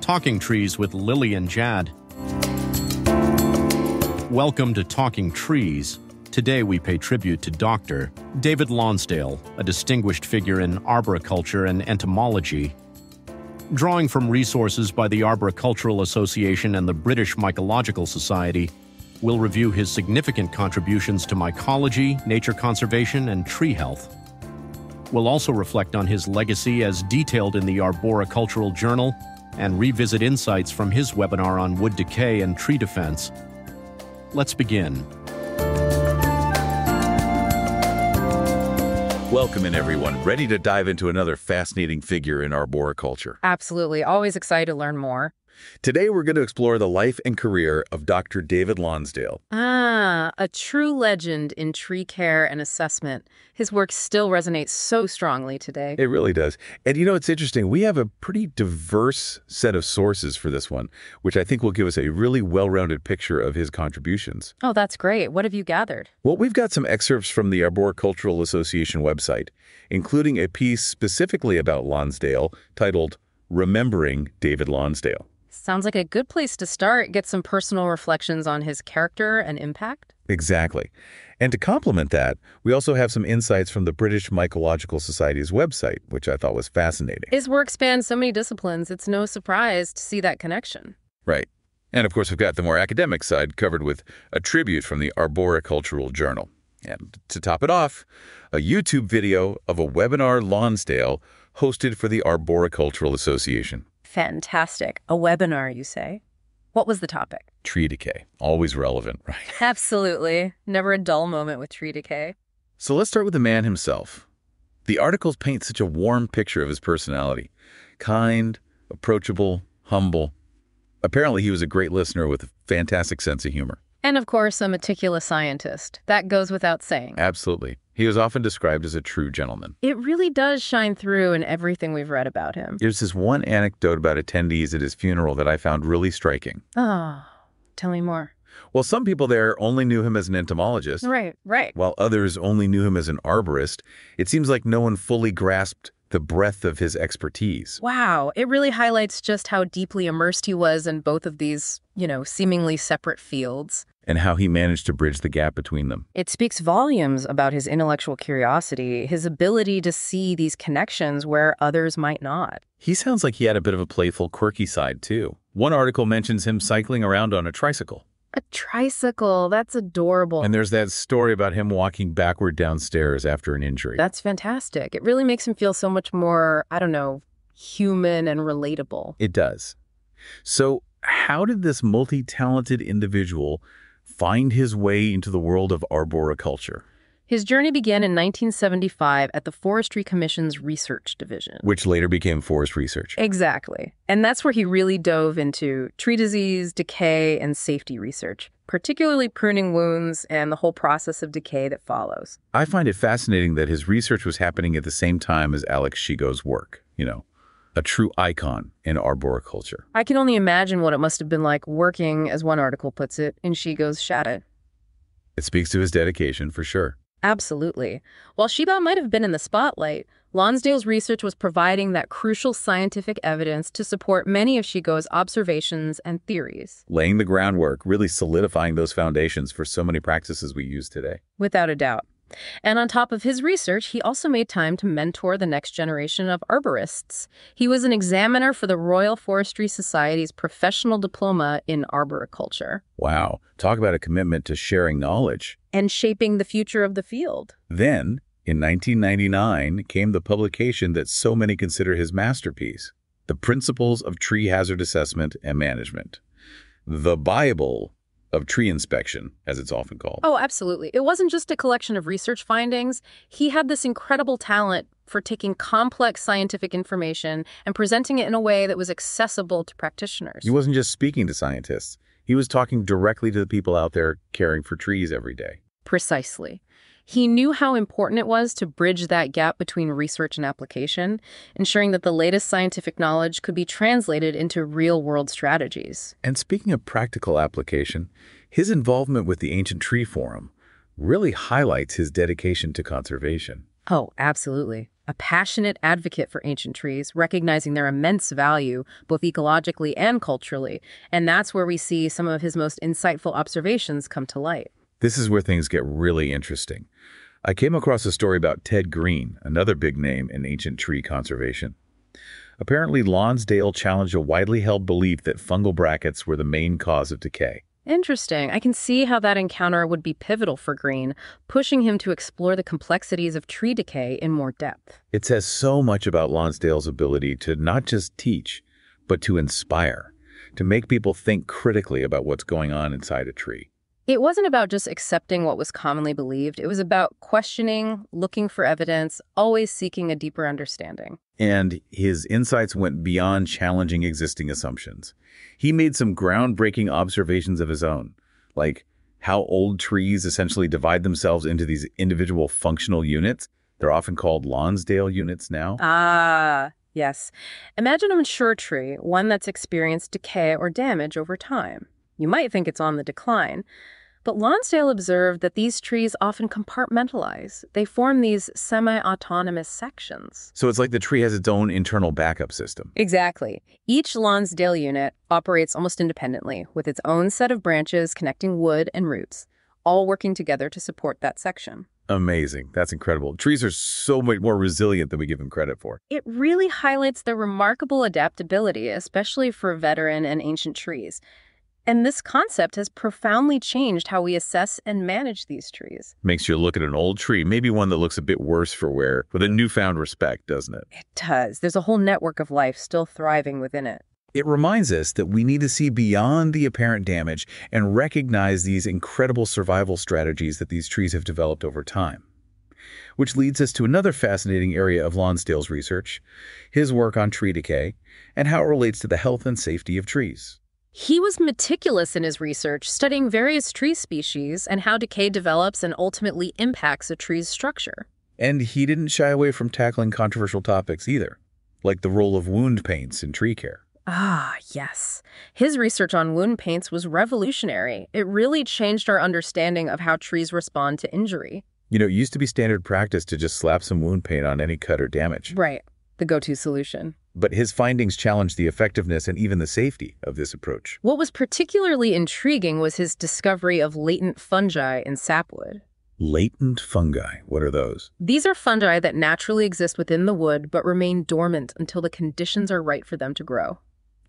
Talking Trees with Lily and Jad. Welcome to Talking Trees. Today we pay tribute to Dr. David Lonsdale, a distinguished figure in arboriculture and entomology. Drawing from resources by the Arboricultural Association and the British Mycological Society, we'll review his significant contributions to mycology, nature conservation, and tree health. We'll also reflect on his legacy as detailed in the Arboricultural Journal and revisit insights from his webinar on wood decay and tree defense. Let's begin. Welcome in, everyone. Ready to dive into another fascinating figure in arboriculture? Absolutely. Always excited to learn more. Today, we're going to explore the life and career of Dr. David Lonsdale. A true legend in tree care and assessment. His work still resonates so strongly today. It really does. And you know, it's interesting. We have a pretty diverse set of sources for this one, which I think will give us a really well-rounded picture of his contributions. Oh, that's great. What have you gathered? Well, we've got some excerpts from the Arboricultural Association website, including a piece specifically about Lonsdale titled Remembering David Lonsdale. Sounds like a good place to start. Get some personal reflections on his character and impact. Exactly. And to complement that, we also have some insights from the British Mycological Society's website, which I thought was fascinating. His work spans so many disciplines, it's no surprise to see that connection. Right. And of course, we've got the more academic side covered with a tribute from the Arboricultural Journal. And to top it off, a YouTube video of a webinar Lonsdale hosted for the Arboricultural Association. Fantastic. A webinar, you say? What was the topic? Tree decay. Always relevant, right? Absolutely. Never a dull moment with tree decay. So let's start with the man himself. The articles paint such a warm picture of his personality. Kind, approachable, humble. Apparently, he was a great listener with a fantastic sense of humor. And of course, a meticulous scientist. That goes without saying. Absolutely. He was often described as a true gentleman. It really does shine through in everything we've read about him. There's this one anecdote about attendees at his funeral that I found really striking. Oh, tell me more. Well, some people there only knew him as an entomologist. Right. While others only knew him as an arborist. It seems like no one fully grasped the breadth of his expertise. Wow. It really highlights just how deeply immersed he was in both of these, seemingly separate fields. And how he managed to bridge the gap between them. It speaks volumes about his intellectual curiosity, his ability to see these connections where others might not. He sounds like he had a bit of a playful, quirky side, too. One article mentions him cycling around on a tricycle. A tricycle? That's adorable. And there's that story about him walking backward downstairs after an injury. That's fantastic. It really makes him feel so much more, human and relatable. It does. So how did this multi-talented individual find his way into the world of arboriculture? His journey began in 1975 at the Forestry Commission's Research Division. Which later became Forest Research. Exactly. And that's where he really dove into tree disease, decay, and safety research, particularly pruning wounds and the whole process of decay that follows. I find it fascinating that his research was happening at the same time as Alex Shigo's work, a true icon in arboriculture. I can only imagine what it must have been like working, as one article puts it, in Shigo's shadow. It speaks to his dedication, for sure. Absolutely. While Shiba might have been in the spotlight, Lonsdale's research was providing that crucial scientific evidence to support many of Shigo's observations and theories. Laying the groundwork, really solidifying those foundations for so many practices we use today. Without a doubt. And on top of his research, he also made time to mentor the next generation of arborists. He was an examiner for the Royal Forestry Society's professional diploma in arboriculture. Wow. Talk about a commitment to sharing knowledge. And shaping the future of the field. Then, in 1999, came the publication that so many consider his masterpiece, The Principles of Tree Hazard Assessment and Management. The Bible of tree inspection, as it's often called. Oh, absolutely. It wasn't just a collection of research findings. He had this incredible talent for taking complex scientific information and presenting it in a way that was accessible to practitioners. He wasn't just speaking to scientists. He was talking directly to the people out there caring for trees every day. Precisely. He knew how important it was to bridge that gap between research and application, ensuring that the latest scientific knowledge could be translated into real-world strategies. And speaking of practical application, his involvement with the Ancient Tree Forum really highlights his dedication to conservation. Oh, absolutely. a passionate advocate for ancient trees, recognizing their immense value, both ecologically and culturally. And that's where we see some of his most insightful observations come to light. This is where things get really interesting. I came across a story about Ted Green, another big name in ancient tree conservation. Apparently, Lonsdale challenged a widely held belief that fungal brackets were the main cause of decay. Interesting. I can see how that encounter would be pivotal for Green, pushing him to explore the complexities of tree decay in more depth. It says so much about Lonsdale's ability to not just teach, but to inspire, to make people think critically about what's going on inside a tree. It wasn't about just accepting what was commonly believed. It was about questioning, looking for evidence, always seeking a deeper understanding. And his insights went beyond challenging existing assumptions. He made some groundbreaking observations of his own, like how old trees essentially divide themselves into these individual functional units. They're often called Lonsdale units now. Ah, yes. Imagine a mature tree, one that's experienced decay or damage over time. You might think it's on the decline. But Lonsdale observed that these trees often compartmentalize. They form these semi-autonomous sections. So it's like the tree has its own internal backup system. Exactly. Each Lonsdale unit operates almost independently, with its own set of branches connecting wood and roots, all working together to support that section. Amazing. That's incredible. Trees are so much more resilient than we give them credit for. It really highlights their remarkable adaptability, especially for veteran and ancient trees. And this concept has profoundly changed how we assess and manage these trees. Makes you look at an old tree, maybe one that looks a bit worse for wear, with a newfound respect, doesn't it? It does. There's a whole network of life still thriving within it. It reminds us that we need to see beyond the apparent damage and recognize these incredible survival strategies that these trees have developed over time. Which leads us to another fascinating area of Lonsdale's research, his work on tree decay, and how it relates to the health and safety of trees. He was meticulous in his research, studying various tree species and how decay develops and ultimately impacts a tree's structure. And he didn't shy away from tackling controversial topics either, like the role of wound paints in tree care. Ah, yes. His research on wound paints was revolutionary. It really changed our understanding of how trees respond to injury. You know, it used to be standard practice to just slap some wound paint on any cut or damage. Right. The go-to solution. But his findings challenged the effectiveness and even the safety of this approach. What was particularly intriguing was his discovery of latent fungi in sapwood. Latent fungi, what are those? These are fungi that naturally exist within the wood but remain dormant until the conditions are right for them to grow.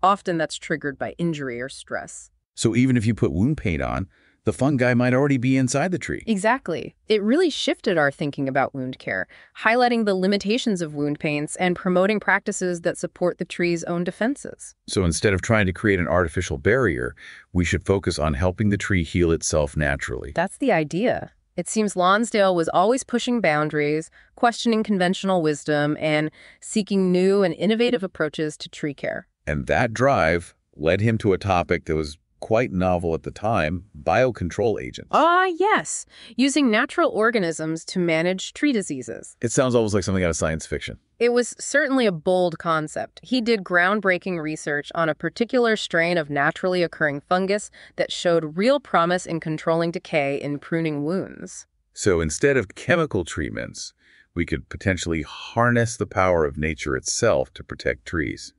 Often that's triggered by injury or stress. So even if you put wound paint on, the fungi might already be inside the tree. Exactly. It really shifted our thinking about wound care, highlighting the limitations of wound paints and promoting practices that support the tree's own defenses. So instead of trying to create an artificial barrier, we should focus on helping the tree heal itself naturally. That's the idea. It seems Lonsdale was always pushing boundaries, questioning conventional wisdom, and seeking new and innovative approaches to tree care. And that drive led him to a topic that was quite novel at the time, biocontrol agents. Yes. Using natural organisms to manage tree diseases. It sounds almost like something out of science fiction. It was certainly a bold concept. He did groundbreaking research on a particular strain of naturally occurring fungus that showed real promise in controlling decay in pruning wounds. So instead of chemical treatments, we could potentially harness the power of nature itself to protect trees.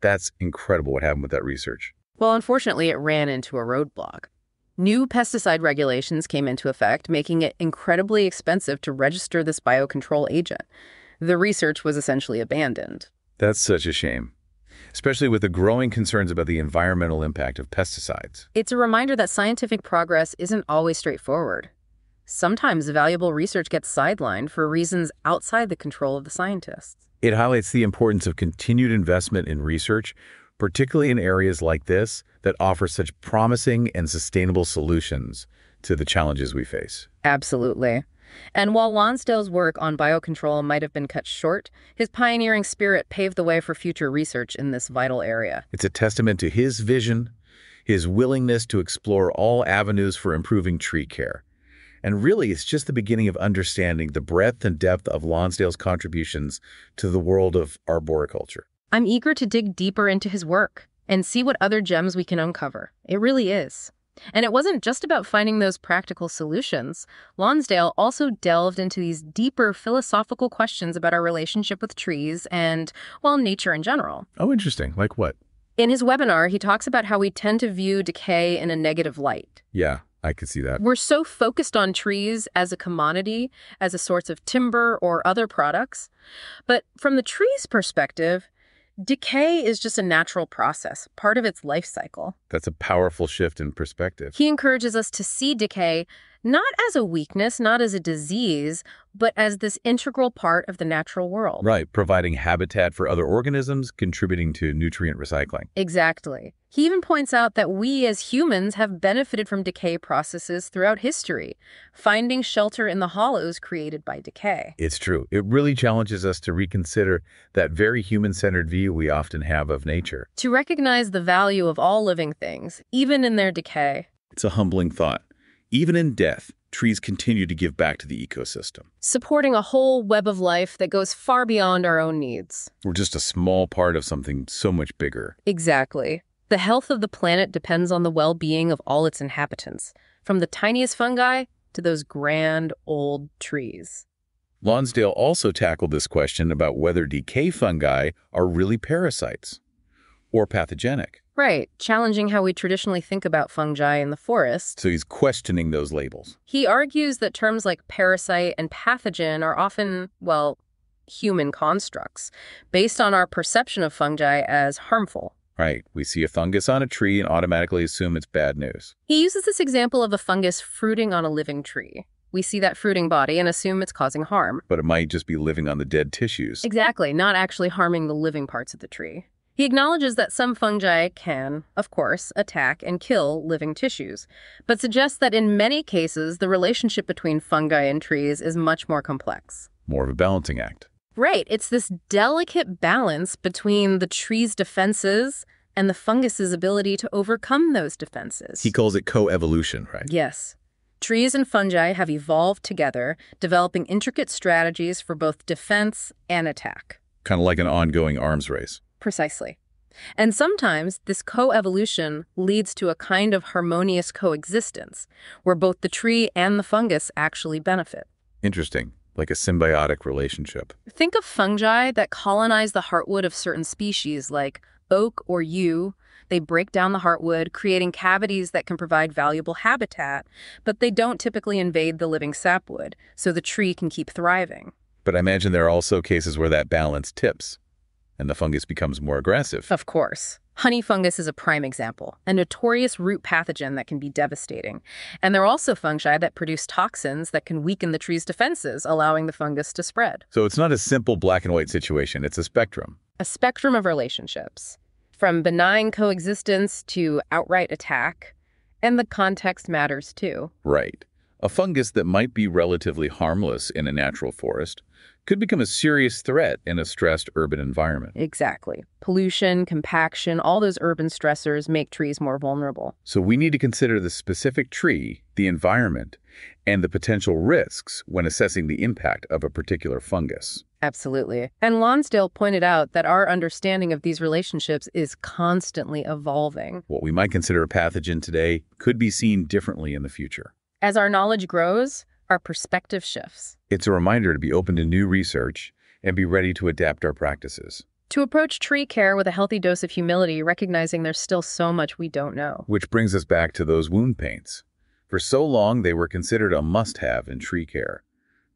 That's incredible what happened with that research. Well, unfortunately, it ran into a roadblock. New pesticide regulations came into effect, making it incredibly expensive to register this biocontrol agent. The research was essentially abandoned. That's such a shame, especially with the growing concerns about the environmental impact of pesticides. It's a reminder that scientific progress isn't always straightforward. Sometimes valuable research gets sidelined for reasons outside the control of the scientists. It highlights the importance of continued investment in research, particularly in areas like this that offer such promising and sustainable solutions to the challenges we face. Absolutely. And while Lonsdale's work on biocontrol might have been cut short, his pioneering spirit paved the way for future research in this vital area. It's a testament to his vision, his willingness to explore all avenues for improving tree care. And really, it's just the beginning of understanding the breadth and depth of Lonsdale's contributions to the world of arboriculture. I'm eager to dig deeper into his work and see what other gems we can uncover. It really is. And it wasn't just about finding those practical solutions. Lonsdale also delved into these deeper philosophical questions about our relationship with trees and, well, nature in general. Oh, interesting. Like what? In his webinar, he talks about how we tend to view decay in a negative light. Yeah, I could see that. We're so focused on trees as a commodity, as a source of timber or other products. But from the tree's perspective, decay is just a natural process, part of its life cycle. That's a powerful shift in perspective. He encourages us to see decay not as a weakness, not as a disease, but as this integral part of the natural world. Right, providing habitat for other organisms, contributing to nutrient recycling. Exactly. He even points out that we as humans have benefited from decay processes throughout history, finding shelter in the hollows created by decay. It's true. It really challenges us to reconsider that very human-centered view we often have of nature. To recognize the value of all living things, even in their decay. It's a humbling thought. Even in death, trees continue to give back to the ecosystem. Supporting a whole web of life that goes far beyond our own needs. We're just a small part of something so much bigger. Exactly. The health of the planet depends on the well-being of all its inhabitants, from the tiniest fungi to those grand old trees. Lonsdale also tackled this question about whether decay fungi are really parasites or pathogenic. Right, challenging how we traditionally think about fungi in the forest. So he's questioning those labels. He argues that terms like parasite and pathogen are often, well, human constructs, based on our perception of fungi as harmful. Right. We see a fungus on a tree and automatically assume it's bad news. He uses this example of a fungus fruiting on a living tree. We see that fruiting body and assume it's causing harm. But it might just be living on the dead tissues. Exactly, not actually harming the living parts of the tree. He acknowledges that some fungi can, of course, attack and kill living tissues, but suggests that in many cases, the relationship between fungi and trees is much more complex. More of a balancing act. Right. It's this delicate balance between the tree's defenses and the fungus's ability to overcome those defenses. He calls it co-evolution, right? Yes. Trees and fungi have evolved together, developing intricate strategies for both defense and attack. Kind of like an ongoing arms race. Precisely. And sometimes this co-evolution leads to a kind of harmonious coexistence, where both the tree and the fungus actually benefit. Interesting. Like a symbiotic relationship. Think of fungi that colonize the heartwood of certain species like oak or yew. They break down the heartwood, creating cavities that can provide valuable habitat, but they don't typically invade the living sapwood, so the tree can keep thriving. But I imagine there are also cases where that balance tips and the fungus becomes more aggressive. Of course. Honey fungus is a prime example, a notorious root pathogen that can be devastating. And there are also fungi that produce toxins that can weaken the tree's defenses, allowing the fungus to spread. So it's not a simple black and white situation, it's a spectrum. A spectrum of relationships, from benign coexistence to outright attack, and the context matters too. Right. A fungus that might be relatively harmless in a natural forest could become a serious threat in a stressed urban environment. Exactly. Pollution, compaction, all those urban stressors make trees more vulnerable. So we need to consider the specific tree, the environment, and the potential risks when assessing the impact of a particular fungus. Absolutely. And Lonsdale pointed out that our understanding of these relationships is constantly evolving. What we might consider a pathogen today could be seen differently in the future. As our knowledge grows, our perspective shifts. It's a reminder to be open to new research and be ready to adapt our practices. To approach tree care with a healthy dose of humility, recognizing there's still so much we don't know. Which brings us back to those wound paints. For so long, they were considered a must-have in tree care.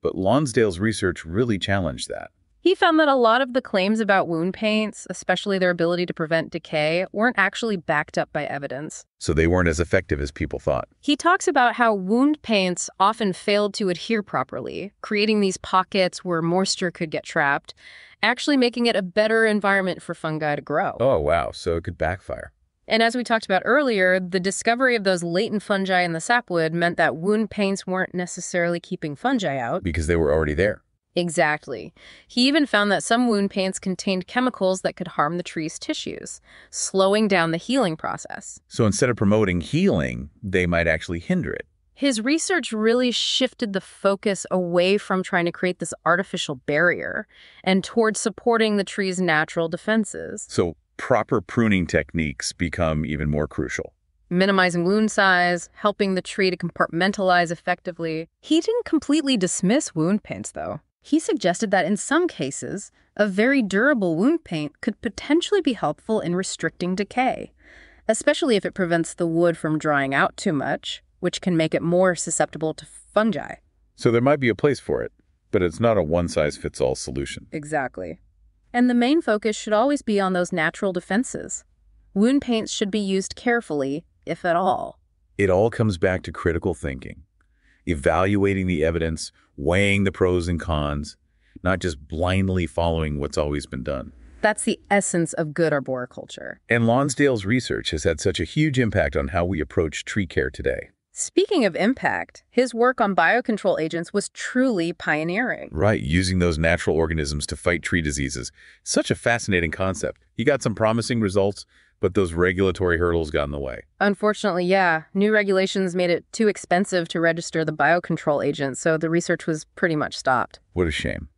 But Lonsdale's research really challenged that. He found that a lot of the claims about wound paints, especially their ability to prevent decay, weren't actually backed up by evidence. So they weren't as effective as people thought. He talks about how wound paints often failed to adhere properly, creating these pockets where moisture could get trapped, actually making it a better environment for fungi to grow. Oh, wow. So it could backfire. And as we talked about earlier, the discovery of those latent fungi in the sapwood meant that wound paints weren't necessarily keeping fungi out. Because they were already there. Exactly. He even found that some wound paints contained chemicals that could harm the tree's tissues, slowing down the healing process. So instead of promoting healing, they might actually hinder it. His research really shifted the focus away from trying to create this artificial barrier and towards supporting the tree's natural defenses. So proper pruning techniques become even more crucial. minimizing wound size, helping the tree to compartmentalize effectively. He didn't completely dismiss wound paints, though. He suggested that in some cases, a very durable wound paint could potentially be helpful in restricting decay, especially if it prevents the wood from drying out too much, which can make it more susceptible to fungi. So there might be a place for it, but it's not a one-size-fits-all solution. Exactly. And the main focus should always be on those natural defenses. Wound paints should be used carefully, if at all. It all comes back to critical thinking, evaluating the evidence, weighing the pros and cons, not just blindly following what's always been done. That's the essence of good arboriculture. And Lonsdale's research has had such a huge impact on how we approach tree care today. Speaking of impact, his work on biocontrol agents was truly pioneering. Right, using those natural organisms to fight tree diseases. Such a fascinating concept. He got some promising results, but those regulatory hurdles got in the way. Unfortunately, yeah. New regulations made it too expensive to register the biocontrol agent, so the research was pretty much stopped. What a shame,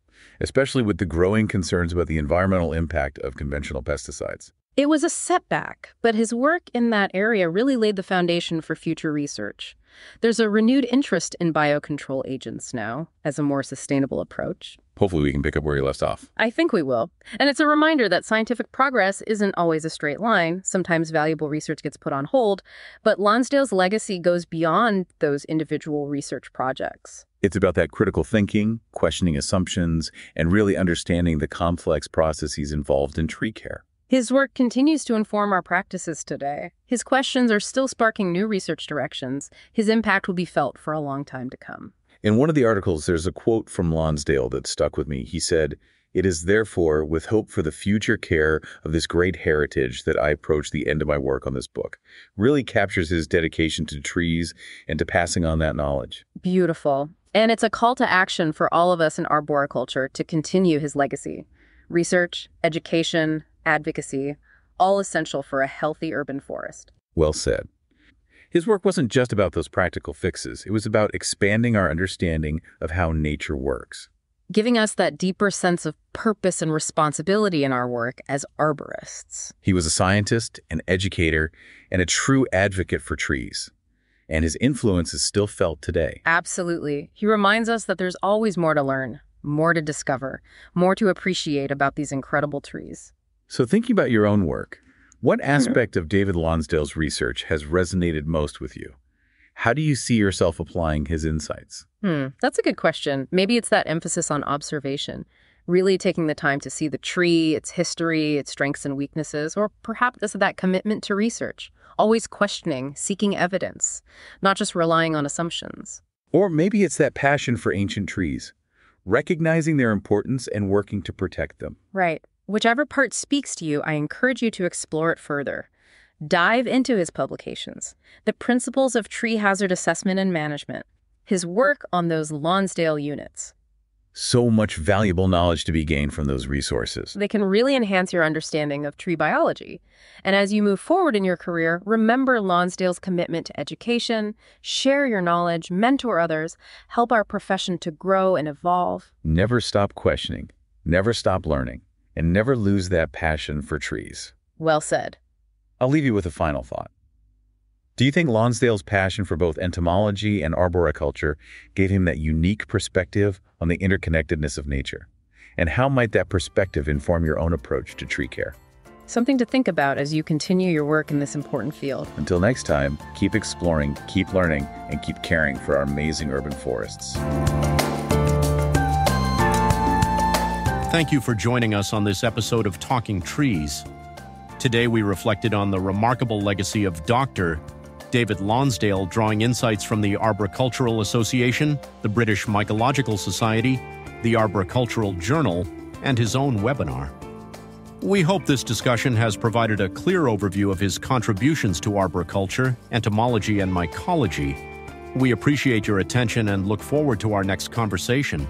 especially with the growing concerns about the environmental impact of conventional pesticides. It was a setback, but his work in that area really laid the foundation for future research. There's a renewed interest in biocontrol agents now as a more sustainable approach. Hopefully we can pick up where he left off. I think we will. And it's a reminder that scientific progress isn't always a straight line. Sometimes valuable research gets put on hold, but Lonsdale's legacy goes beyond those individual research projects. It's about that critical thinking, questioning assumptions, and really understanding the complex processes involved in tree care. His work continues to inform our practices today. His questions are still sparking new research directions. His impact will be felt for a long time to come. In one of the articles, there's a quote from Lonsdale that stuck with me. He said, "It is therefore with hope for the future care of this great heritage that I approach the end of my work on this book." Really captures his dedication to trees and to passing on that knowledge. Beautiful. And it's a call to action for all of us in arboriculture to continue his legacy. Research, education, advocacy, all essential for a healthy urban forest. Well said. His work wasn't just about those practical fixes. It was about expanding our understanding of how nature works, giving us that deeper sense of purpose and responsibility in our work as arborists. He was a scientist, an educator, and a true advocate for trees. And his influence is still felt today. Absolutely. He reminds us that there's always more to learn, more to discover, more to appreciate about these incredible trees. So thinking about your own work, what aspect of David Lonsdale's research has resonated most with you? How do you see yourself applying his insights? That's a good question. Maybe it's that emphasis on observation, really taking the time to see the tree, its history, its strengths and weaknesses, or perhaps it's that commitment to research, always questioning, seeking evidence, not just relying on assumptions. Or maybe it's that passion for ancient trees, recognizing their importance and working to protect them. Right. Whichever part speaks to you, I encourage you to explore it further. Dive into his publications, the principles of tree hazard assessment and management, his work on those Lonsdale units. So much valuable knowledge to be gained from those resources. They can really enhance your understanding of tree biology. And as you move forward in your career, remember Lonsdale's commitment to education, share your knowledge, mentor others, help our profession to grow and evolve. Never stop questioning, never stop learning, and never lose that passion for trees. Well said. I'll leave you with a final thought. Do you think Lonsdale's passion for both entomology and arboriculture gave him that unique perspective on the interconnectedness of nature? And how might that perspective inform your own approach to tree care? Something to think about as you continue your work in this important field. Until next time, keep exploring, keep learning, and keep caring for our amazing urban forests. Thank you for joining us on this episode of Talking Trees. Today we reflected on the remarkable legacy of Dr. David Lonsdale, drawing insights from the Arboricultural Association, the British Mycological Society, the Arboricultural Journal, and his own webinar. We hope this discussion has provided a clear overview of his contributions to arboriculture, entomology, and mycology. We appreciate your attention and look forward to our next conversation.